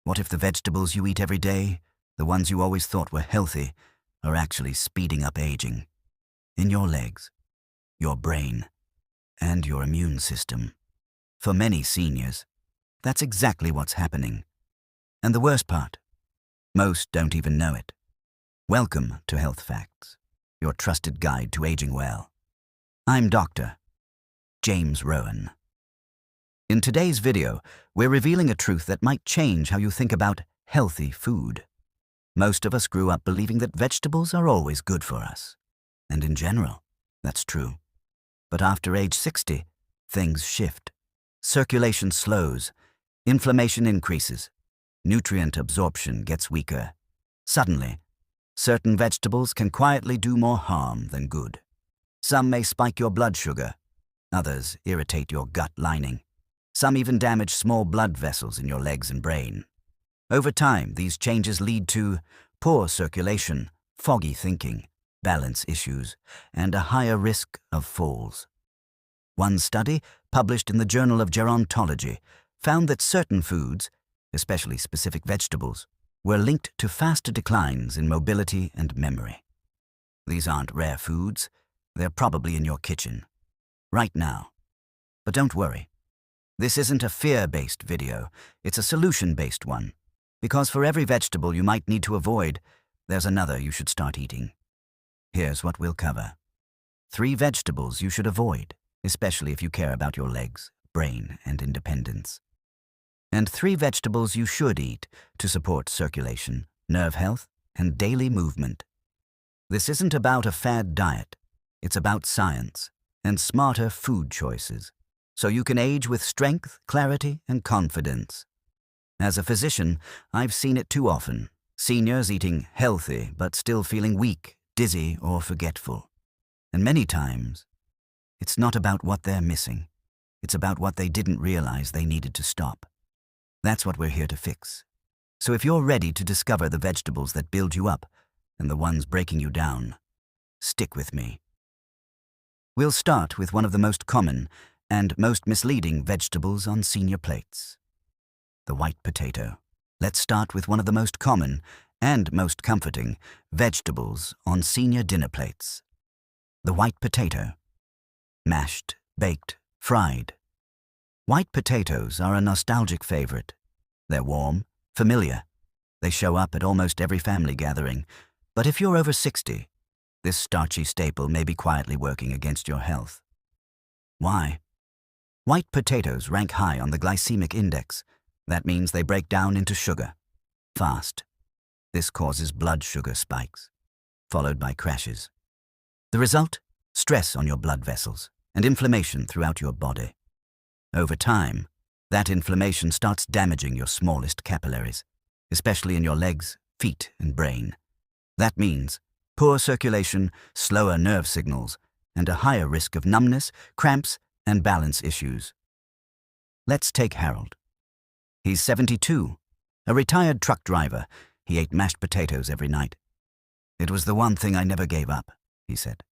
What if the vegetables you eat every day, the ones you always thought were healthy, are actually speeding up aging? In your legs, your brain, and your immune system. For many seniors, that's exactly what's happening. And the worst part, most don't even know it. Welcome to Health Facts, your trusted guide to aging well. I'm Dr. James Rowan. In today's video, we're revealing a truth that might change how you think about healthy food. Most of us grew up believing that vegetables are always good for us. And in general, that's true. But after age 60, things shift. Circulation slows, inflammation increases, nutrient absorption gets weaker. Suddenly, certain vegetables can quietly do more harm than good. Some may spike your blood sugar, others irritate your gut lining. Some even damage small blood vessels in your legs and brain. Over time, these changes lead to poor circulation, foggy thinking, balance issues, and a higher risk of falls. One study, published in the Journal of Gerontology, found that certain foods, especially specific vegetables, were linked to faster declines in mobility and memory. These aren't rare foods. They're probably in your kitchen, right now. But don't worry. This isn't a fear-based video, it's a solution-based one. Because for every vegetable you might need to avoid, there's another you should start eating. Here's what we'll cover. 3 vegetables you should avoid, especially if you care about your legs, brain, and independence. And 3 vegetables you should eat to support circulation, nerve health, and daily movement. This isn't about a fad diet. It's about science and smarter food choices, so you can age with strength, clarity, and confidence. As a physician, I've seen it too often. Seniors eating healthy but still feeling weak, dizzy, or forgetful. And many times, it's not about what they're missing. It's about what they didn't realize they needed to stop. That's what we're here to fix. So if you're ready to discover the vegetables that build you up and the ones breaking you down, stick with me. We'll start with one of the most common and most misleading vegetables on senior plates. The white potato. Let's start with one of the most common and most comforting vegetables on senior dinner plates. The white potato. Mashed, baked, fried. White potatoes are a nostalgic favorite. They're warm, familiar. They show up at almost every family gathering. But if you're over 60, this starchy staple may be quietly working against your health. Why? White potatoes rank high on the glycemic index. That means they break down into sugar fast. This causes blood sugar spikes, followed by crashes. The result? Stress on your blood vessels and inflammation throughout your body. Over time, that inflammation starts damaging your smallest capillaries, especially in your legs, feet, and brain. That means poor circulation, slower nerve signals, and a higher risk of numbness, cramps, and balance issues. Let's take Harold. He's 72, a retired truck driver. He ate mashed potatoes every night. "It was the one thing I never gave up," he said.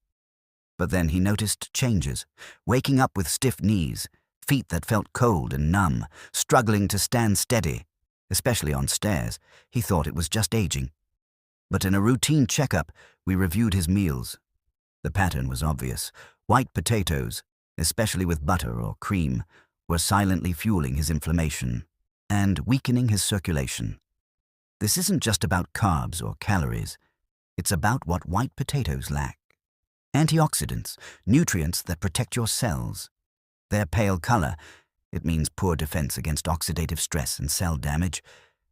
But then he noticed changes, waking up with stiff knees, feet that felt cold and numb, struggling to stand steady, especially on stairs. He thought it was just aging. But in a routine checkup, we reviewed his meals. The pattern was obvious. White potatoes, especially with butter or cream, were silently fueling his inflammation and weakening his circulation. This isn't just about carbs or calories. It's about what white potatoes lack. Antioxidants, nutrients that protect your cells. Their pale color, it means poor defense against oxidative stress and cell damage.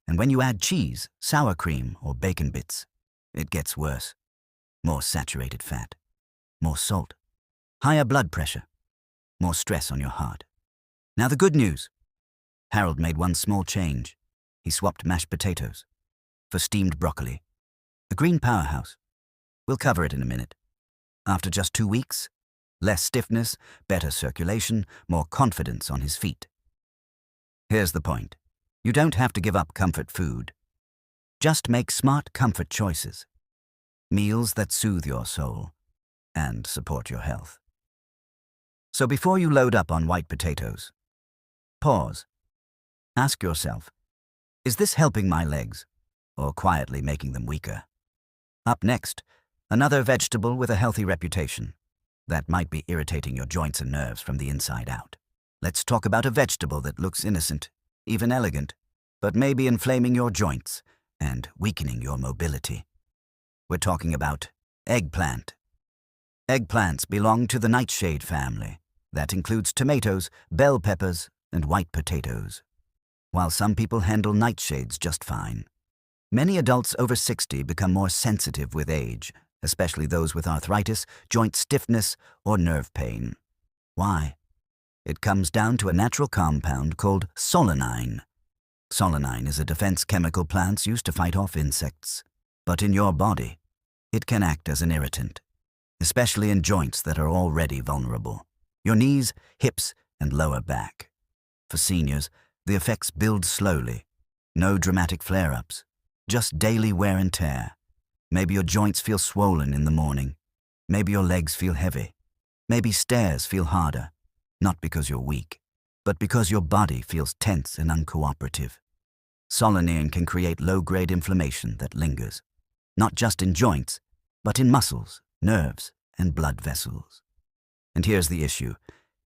And when you add cheese, sour cream, or bacon bits, it gets worse. More saturated fat, more salt, higher blood pressure, more stress on your heart. Now the good news. Harold made one small change. He swapped mashed potatoes for steamed broccoli, a green powerhouse. We'll cover it in a minute. After just 2 weeks, less stiffness, better circulation, more confidence on his feet. Here's the point. You don't have to give up comfort food. Just make smart comfort choices. Meals that soothe your soul and support your health. So before you load up on white potatoes, pause. Ask yourself, Is this helping my legs, or quietly making them weaker? Up next, another vegetable with a healthy reputation that might be irritating your joints and nerves from the inside out. Let's talk about a vegetable that looks innocent, even elegant, but may be inflaming your joints and weakening your mobility. We're talking about eggplant. Eggplants belong to the nightshade family. That includes tomatoes, bell peppers, and white potatoes. While some people handle nightshades just fine, many adults over 60 become more sensitive with age, especially those with arthritis, joint stiffness, or nerve pain. Why? It comes down to a natural compound called solanine. Solanine is a defense chemical plants use to fight off insects. But in your body, it can act as an irritant, especially in joints that are already vulnerable. Your knees, hips, and lower back. For seniors, the effects build slowly. No dramatic flare-ups, just daily wear and tear. Maybe your joints feel swollen in the morning. Maybe your legs feel heavy. Maybe stairs feel harder, not because you're weak, but because your body feels tense and uncooperative. Solanine can create low-grade inflammation that lingers, not just in joints, but in muscles, nerves, and blood vessels. And here's the issue.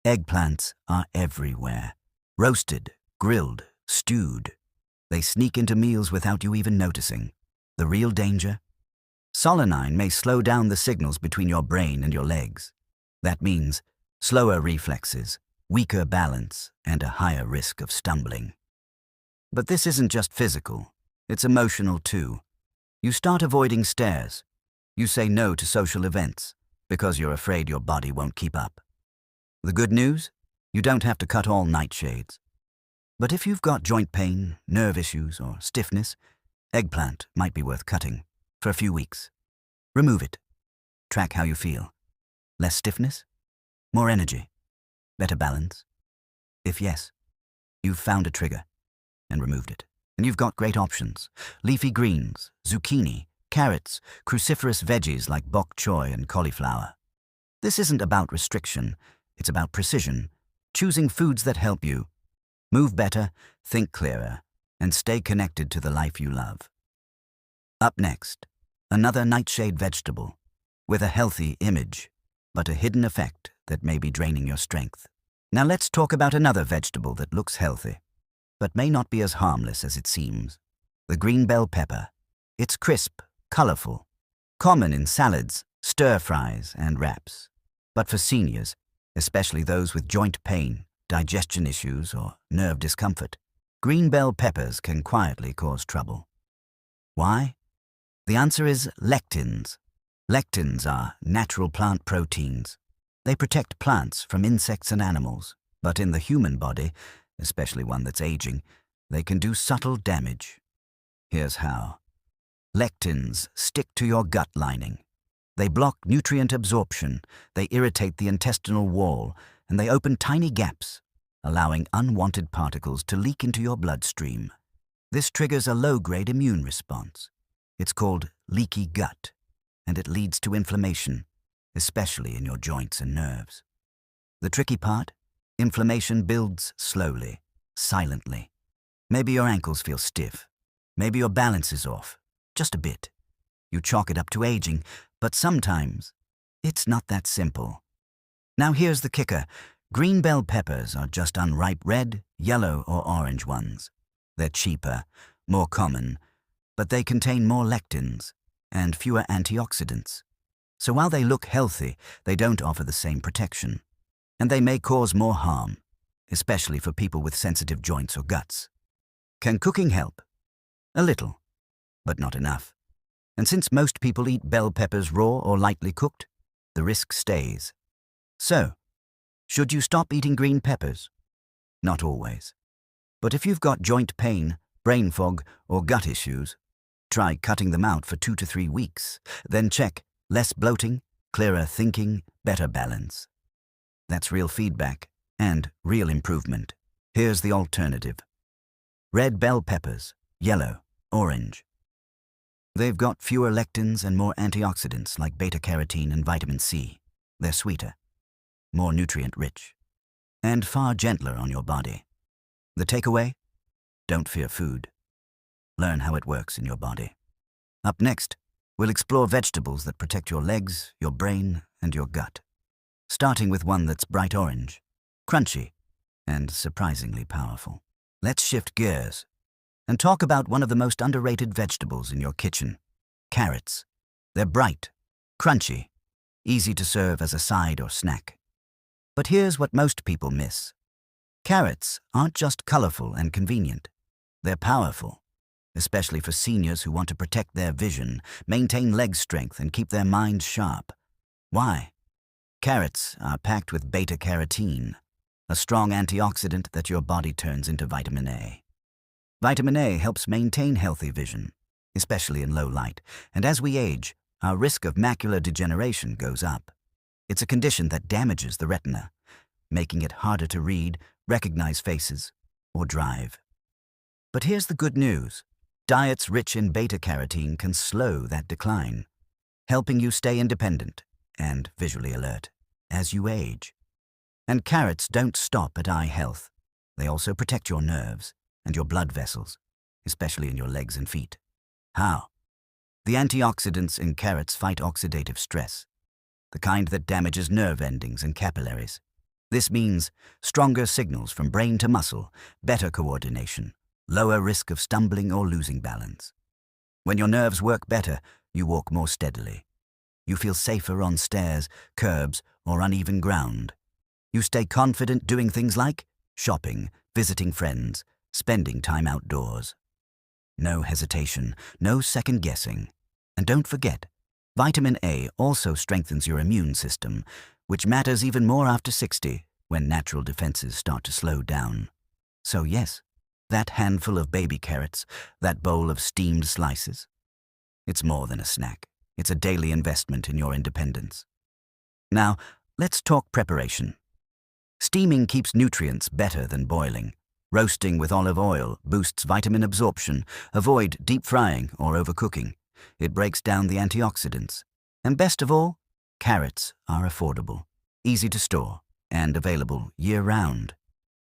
Eggplants are everywhere. Roasted, grilled, stewed. They sneak into meals without you even noticing. The real danger? Solanine may slow down the signals between your brain and your legs. That means slower reflexes, weaker balance, and a higher risk of stumbling. But this isn't just physical. It's emotional too. You start avoiding stairs. You say no to social events because you're afraid your body won't keep up. The good news? You don't have to cut all nightshades. But if you've got joint pain, nerve issues, or stiffness, eggplant might be worth cutting for a few weeks. Remove it. Track how you feel. Less stiffness? More energy? Better balance? If yes, you've found a trigger and removed it. And you've got great options. Leafy greens, zucchini, carrots, cruciferous veggies like bok choy and cauliflower. This isn't about restriction. It's about precision. Choosing foods that help you move better, think clearer, and stay connected to the life you love. Up next, another nightshade vegetable with a healthy image, but a hidden effect that may be draining your strength. Now let's talk about another vegetable that looks healthy, but may not be as harmless as it seems. The green bell pepper. It's crisp, colorful, common in salads, stir-fries, and wraps. But for seniors, especially those with joint pain, digestion issues, or nerve discomfort, green bell peppers can quietly cause trouble. Why? The answer is lectins. Lectins are natural plant proteins. They protect plants from insects and animals, but in the human body, especially one that's aging, they can do subtle damage. Here's how. Lectins stick to your gut lining. They block nutrient absorption, they irritate the intestinal wall, and they open tiny gaps, allowing unwanted particles to leak into your bloodstream. This triggers a low-grade immune response. It's called leaky gut, and it leads to inflammation, especially in your joints and nerves. The tricky part? Inflammation builds slowly, silently. Maybe your ankles feel stiff. Maybe your balance is off, just a bit. You chalk it up to aging, but sometimes it's not that simple. Now here's the kicker. Green bell peppers are just unripe red, yellow, or orange ones. They're cheaper, more common, but they contain more lectins and fewer antioxidants. So while they look healthy, they don't offer the same protection. And they may cause more harm, especially for people with sensitive joints or guts. Can cooking help? A little, but not enough. And since most people eat bell peppers raw or lightly cooked, the risk stays. So, should you stop eating green peppers? Not always. But if you've got joint pain, brain fog, or gut issues, try cutting them out for 2 to 3 weeks. Then check less bloating, clearer thinking, better balance. That's real feedback and real improvement. Here's the alternative. Red bell peppers, yellow, orange. They've got fewer lectins and more antioxidants like beta-carotene and vitamin C. They're sweeter, more nutrient-rich, and far gentler on your body. The takeaway? Don't fear food. learn how it works in your body. Up next, we'll explore vegetables that protect your legs, your brain, and your gut. Starting with one that's bright orange, crunchy, and surprisingly powerful. Let's shift gears and talk about one of the most underrated vegetables in your kitchen, carrots. They're bright, crunchy, easy to serve as a side or snack. But here's what most people miss. Carrots aren't just colorful and convenient. They're powerful, especially for seniors who want to protect their vision, maintain leg strength, and keep their minds sharp. Why? Carrots are packed with beta-carotene, a strong antioxidant that your body turns into vitamin A. Vitamin A helps maintain healthy vision, especially in low light, and as we age, our risk of macular degeneration goes up. It's a condition that damages the retina, making it harder to read, recognize faces, or drive. But here's the good news. Diets rich in beta-carotene can slow that decline, helping you stay independent and visually alert as you age. And carrots don't stop at eye health. They also protect your nerves and your blood vessels, especially in your legs and feet. How? The antioxidants in carrots fight oxidative stress, the kind that damages nerve endings and capillaries. This means stronger signals from brain to muscle, better coordination, lower risk of stumbling or losing balance. When your nerves work better, you walk more steadily. You feel safer on stairs, curbs, or uneven ground. You stay confident doing things like shopping, visiting friends, spending time outdoors. No hesitation, no second guessing. And don't forget, vitamin A also strengthens your immune system, which matters even more after 60, when natural defenses start to slow down. So yes, that handful of baby carrots, that bowl of steamed slices, it's more than a snack. It's a daily investment in your independence. Now, let's talk preparation. Steaming keeps nutrients better than boiling. Roasting with olive oil boosts vitamin absorption. Avoid deep frying or overcooking. It breaks down the antioxidants. And best of all, carrots are affordable, easy to store, and available year-round.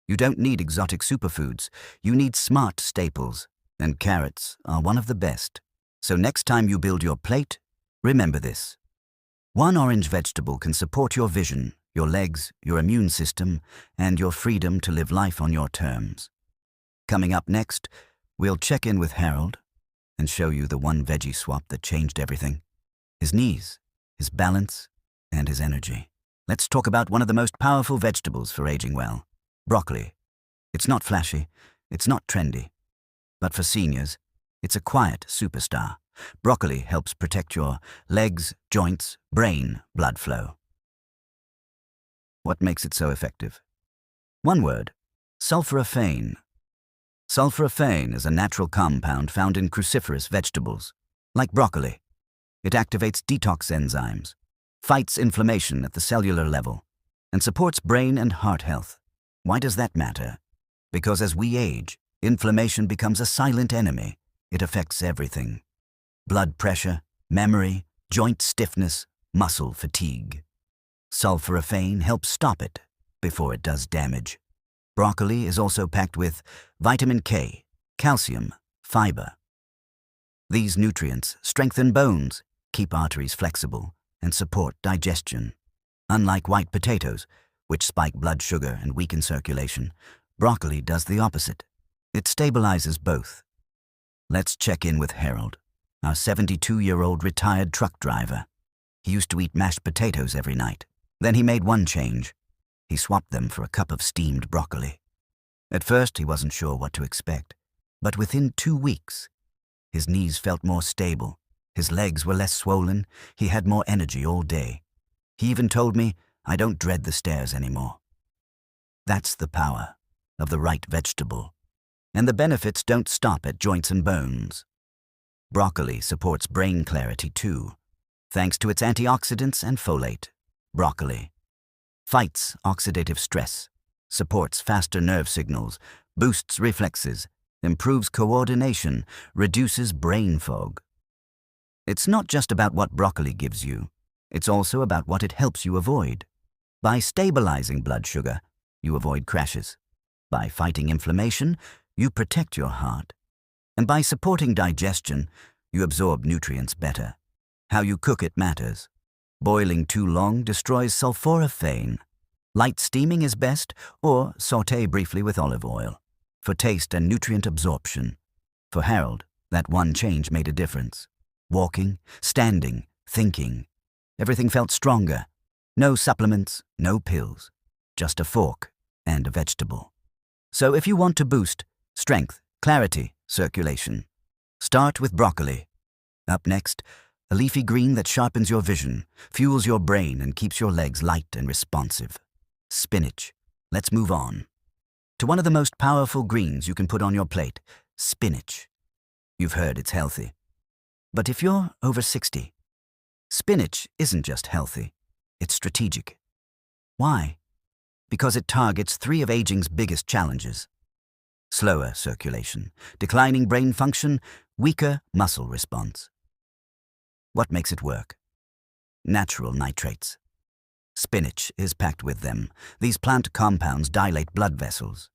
You don't need exotic superfoods. You need smart staples, and carrots are one of the best. So next time you build your plate, remember this. One orange vegetable can support your vision, your legs, your immune system, and your freedom to live life on your terms. Coming up next, we'll check in with Harold and show you the one veggie swap that changed everything. His knees, his balance, and his energy. Let's talk about one of the most powerful vegetables for aging well, broccoli. It's not flashy, it's not trendy, but for seniors, it's a quiet superstar. Broccoli helps protect your legs, joints, brain, blood flow. What makes it so effective? One word: sulforaphane. Sulforaphane is a natural compound found in cruciferous vegetables, like broccoli. It activates detox enzymes, fights inflammation at the cellular level, and supports brain and heart health. Why does that matter? Because as we age, inflammation becomes a silent enemy. It affects everything: blood pressure, memory, joint stiffness, muscle fatigue. Sulforaphane helps stop it before it does damage. Broccoli is also packed with vitamin K, calcium, fiber. These nutrients strengthen bones, keep arteries flexible, and support digestion. Unlike white potatoes, which spike blood sugar and weaken circulation, broccoli does the opposite. It stabilizes both. Let's check in with Harold, our 72-year-old retired truck driver. He used to eat mashed potatoes every night. Then he made one change. He swapped them for a cup of steamed broccoli. At first, he wasn't sure what to expect, but within 2 weeks, his knees felt more stable, his legs were less swollen, he had more energy all day. He even told me, "I don't dread the stairs anymore." That's the power of the right vegetable. And the benefits don't stop at joints and bones. Broccoli supports brain clarity too, thanks to its antioxidants and folate. Broccoli fights oxidative stress, supports faster nerve signals, boosts reflexes, improves coordination, reduces brain fog. It's not just about what broccoli gives you, it's also about what it helps you avoid. By stabilizing blood sugar, you avoid crashes. By fighting inflammation, you protect your heart. And by supporting digestion, you absorb nutrients better. How you cook it matters. Boiling too long destroys sulforaphane. Light steaming is best, or sauté briefly with olive oil. For taste and nutrient absorption. For Harold, that one change made a difference. Walking, standing, thinking. Everything felt stronger. No supplements, no pills. Just a fork and a vegetable. So if you want to boost strength, clarity, circulation, start with broccoli. Up next, a leafy green that sharpens your vision, fuels your brain, and keeps your legs light and responsive. Spinach. Let's move on to one of the most powerful greens you can put on your plate, spinach. You've heard it's healthy. But if you're over 60, spinach isn't just healthy, it's strategic. Why? Because it targets 3 of aging's biggest challenges. Slower circulation, declining brain function, weaker muscle response. What makes it work? Natural nitrates. Spinach is packed with them. These plant compounds dilate blood vessels.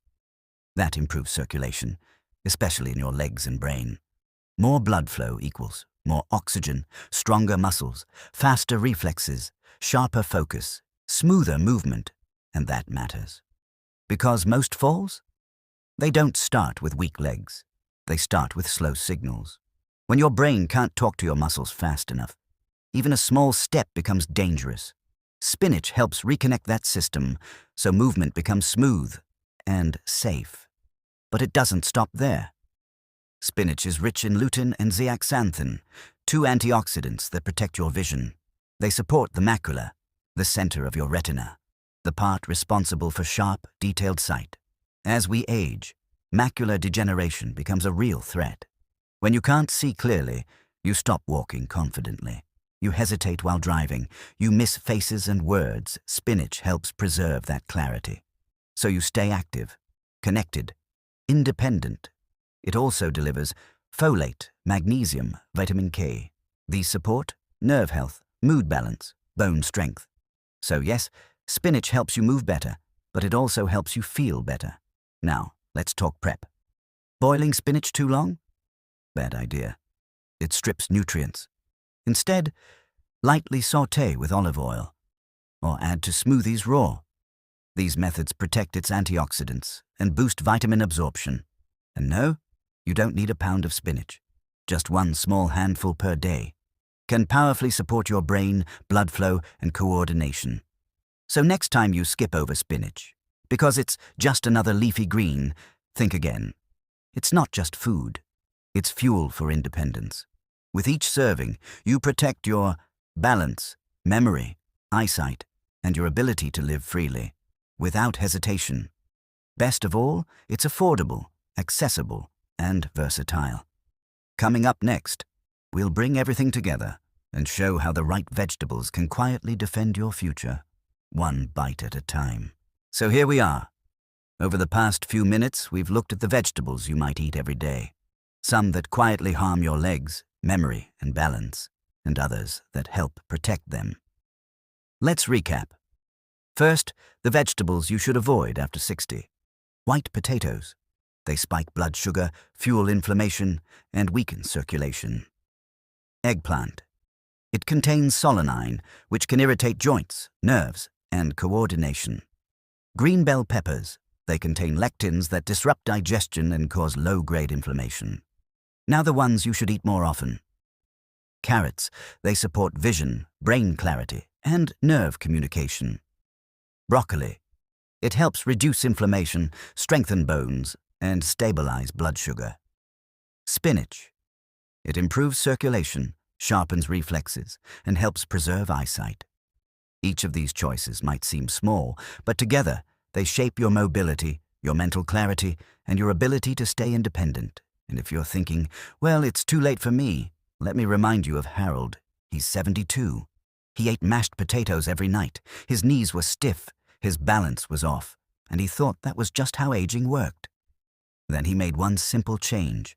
That improves circulation, especially in your legs and brain. More blood flow equals more oxygen, stronger muscles, faster reflexes, sharper focus, smoother movement, and that matters. Because most falls? They don't start with weak legs. They start with slow signals. When your brain can't talk to your muscles fast enough, even a small step becomes dangerous. Spinach helps reconnect that system so movement becomes smooth and safe. But it doesn't stop there. Spinach is rich in lutein and zeaxanthin, 2 antioxidants that protect your vision. They support the macula, the center of your retina, the part responsible for sharp, detailed sight. As we age, macular degeneration becomes a real threat. When you can't see clearly, you stop walking confidently. You hesitate while driving. You miss faces and words. Spinach helps preserve that clarity. So you stay active, connected, independent. It also delivers folate, magnesium, vitamin K. These support nerve health, mood balance, bone strength. So yes, spinach helps you move better, but it also helps you feel better. Now, let's talk prep. Boiling spinach too long? Bad idea. It strips nutrients. Instead, lightly sauté with olive oil, or add to smoothies raw. These methods protect its antioxidants and boost vitamin absorption. And no, you don't need a pound of spinach. Just 1 small handful per day can powerfully support your brain, blood flow, and coordination. So next time you skip over spinach, because it's just another leafy green, think again. It's not just food. It's fuel for independence. With each serving, you protect your balance, memory, eyesight, and your ability to live freely, without hesitation. Best of all, it's affordable, accessible, and versatile. Coming up next, we'll bring everything together and show how the right vegetables can quietly defend your future, one bite at a time. So here we are. Over the past few minutes, we've looked at the vegetables you might eat every day. Some that quietly harm your legs, memory, and balance, and others that help protect them. Let's recap. First, the vegetables you should avoid after 60. White potatoes. They spike blood sugar, fuel inflammation, and weaken circulation. Eggplant. It contains solanine, which can irritate joints, nerves, and coordination. Green bell peppers. They contain lectins that disrupt digestion and cause low-grade inflammation. Now the ones you should eat more often. Carrots. They support vision, brain clarity, and nerve communication. Broccoli. It helps reduce inflammation, strengthen bones, and stabilize blood sugar. Spinach. It improves circulation, sharpens reflexes, and helps preserve eyesight. Each of these choices might seem small, but together they shape your mobility, your mental clarity, and your ability to stay independent. And if you're thinking, well, it's too late for me, let me remind you of Harold. He's 72. He ate mashed potatoes every night. His knees were stiff, his balance was off, and he thought that was just how aging worked. Then he made one simple change.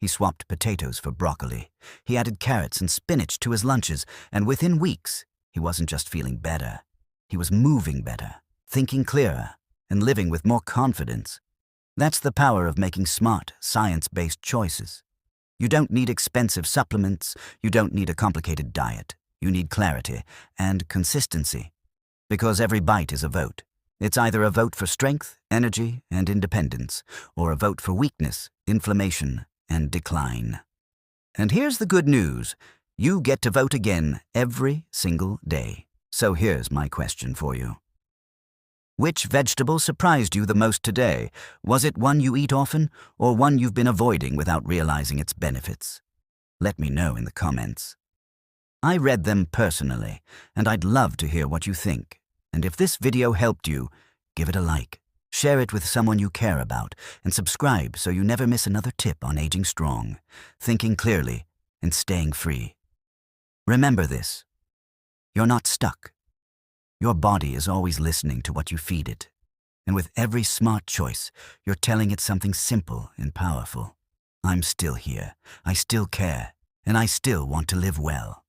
He swapped potatoes for broccoli. He added carrots and spinach to his lunches, and within weeks, he wasn't just feeling better. He was moving better, thinking clearer, and living with more confidence. That's the power of making smart, science-based choices. You don't need expensive supplements, you don't need a complicated diet. You need clarity and consistency. Because every bite is a vote. It's either a vote for strength, energy, and independence, or a vote for weakness, inflammation, and decline. And here's the good news. You get to vote again every single day. So here's my question for you. Which vegetable surprised you the most today? Was it one you eat often, or one you've been avoiding without realizing its benefits? Let me know in the comments. I read them personally, and I'd love to hear what you think. And if this video helped you, give it a like, share it with someone you care about, and subscribe so you never miss another tip on aging strong, thinking clearly, and staying free. Remember this: you're not stuck. Your body is always listening to what you feed it. And with every smart choice, you're telling it something simple and powerful. I'm still here, I still care, and I still want to live well.